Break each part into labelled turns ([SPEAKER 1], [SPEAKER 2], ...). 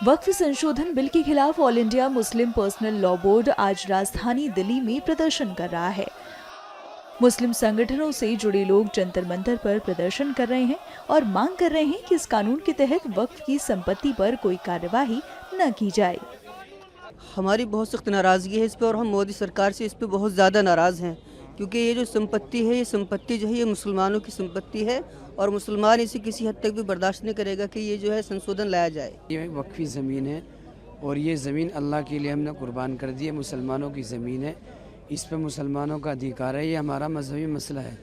[SPEAKER 1] वक्फ संशोधन बिल के खिलाफ all India Muslim personal law board आज राजधानी दिल्ली में प्रदर्शन कर रहा है। मुस्लिम संगठनों से जुड़े लोग जंतर मंतर पर प्रदर्शन कर रहे हैं और मांग कर रहे हैं कि इस कानून के तहत वक्फ की संपत्ति पर कोई कार्यवाही न की जाए।
[SPEAKER 2] हमारी बहुत सख्त नाराज़गी है इस पर और हम मोदी सरकार से इस पर बहुत ज़्यादा नाराज़ हैं, क्योंकि ये जो संपत्ति है, ये संपत्ति जो है ये मुसलमानों की संपत्ति है और मुसलमान इसे किसी हद तक भी बर्दाश्त नहीं करेगा कि ये जो है संशोधन लाया जाए।
[SPEAKER 3] ये वक्फी ज़मीन है और ये ज़मीन अल्लाह के लिए हमने कुर्बान कर दी है। मुसलमानों की ज़मीन है, इस पर मुसलमानों का अधिकार है। ये हमारा मजहबी मसला है।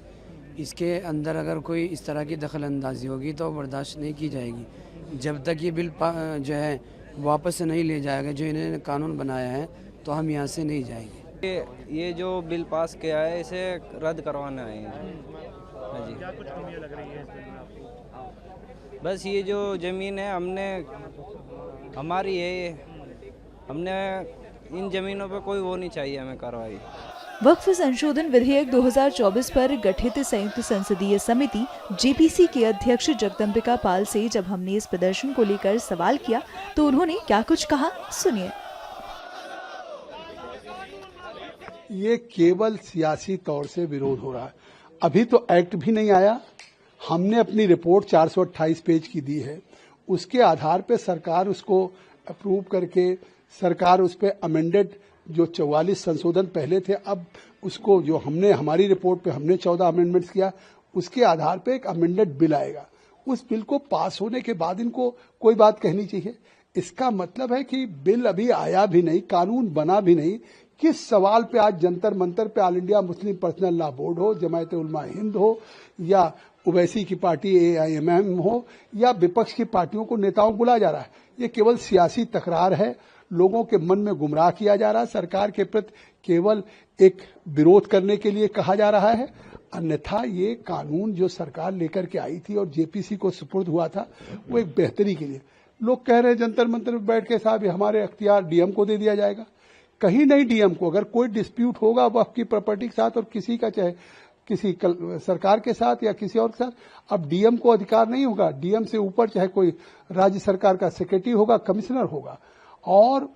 [SPEAKER 3] इसके अंदर अगर कोई इस तरह की दखल अंदाजी होगी तो बर्दाश्त नहीं की जाएगी। जब तक ये बिल जो है वापस नहीं ले जाएगा, जो इन्होंने कानून बनाया है, तो हम यहाँ से नहीं जाएंगे।
[SPEAKER 4] ये जो बिल पास किया है इसे रद्द करवाना है। हाँ जी,
[SPEAKER 5] क्या कुछ कमियां लग रही है इस बिल में आपको?
[SPEAKER 4] बस ये जो ज़मीन है हमारी है, हमने इन ज़मीनों पे कोई वो नहीं चाहिए हमें कार्रवाई।
[SPEAKER 1] वक्फ संशोधन विधेयक 2024 पर गठित संयुक्त संसदीय समिति जेपीसी के अध्यक्ष जगदम्बिका पाल से जब हमने इस प्रदर्शन को लेकर सवाल किया तो उन्होंने क्या कुछ कहा, सुनिए।
[SPEAKER 6] ये केवल सियासी तौर से विरोध हो रहा है। अभी तो एक्ट भी नहीं आया। हमने अपनी रिपोर्ट 428 पेज की दी है। उसके आधार पे सरकार उसको अप्रूव करके सरकार उस पे अमेंडेड जो 44 संशोधन पहले थे, अब उसको जो हमने हमारी रिपोर्ट पे हमने 14 अमेंडमेंट्स किया, उसके आधार पे एक अमेंडेड बिल आएगा। उस बिल को पास होने के बाद इनको कोई बात कहनी चाहिए। इसका मतलब है कि बिल अभी आया भी नहीं, कानून बना भी नहीं। किस सवाल पे आज जंतर मंतर पे all India Muslim personal law board हो, जमायत उलमा हिंद हो या ओवैसी की पार्टी AIMM हो या विपक्ष की पार्टियों को नेताओं को बुलाया जा रहा है। ये केवल सियासी तकरार है। लोगों के मन में गुमराह किया जा रहा है। सरकार के प्रति केवल एक विरोध करने के लिए कहा जा रहा है। अन्यथा ये कानून जो सरकार लेकर के आई थी और जेपीसी को सुपुर्द हुआ था, वो एक बेहतरी के लिए। लोग कह रहे हैं जंतर मंतर में बैठ के साहब हमारे अख्तियार डीएम को दे दिया जाएगा। कहीं नहीं डीएम को। अगर कोई डिस्प्यूट होगा वक्फ की प्रॉपर्टी के साथ और किसी का चाहे किसी सरकार के साथ या किसी और के साथ, अब डीएम को अधिकार नहीं होगा। डीएम से ऊपर चाहे कोई राज्य सरकार का सेक्रेटरी होगा, कमिश्नर होगा। और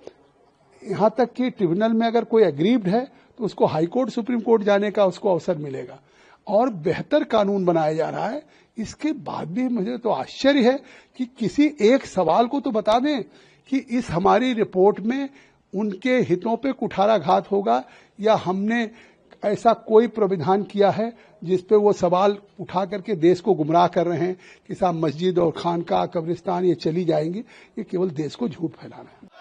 [SPEAKER 6] यहां तक कि ट्रिब्यूनल में अगर कोई एग्रीव्ड है तो उसको हाई कोर्ट सुप्रीम कोर्ट जाने का उसको अवसर मिलेगा और बेहतर कानून बनाया जा रहा है। इसके बाद भी मुझे तो आश्चर्य है कि किसी एक सवाल को तो बता दें कि इस हमारी रिपोर्ट में उनके हितों पे कुठाराघात होगा या हमने ऐसा कोई प्राविधान किया है जिसपे वो सवाल उठा करके देश को गुमराह कर रहे हैं कि साहब मस्जिद और खानका कब्रिस्तान ये चली जाएंगी। ये केवल देश को झूठ फैलाना है।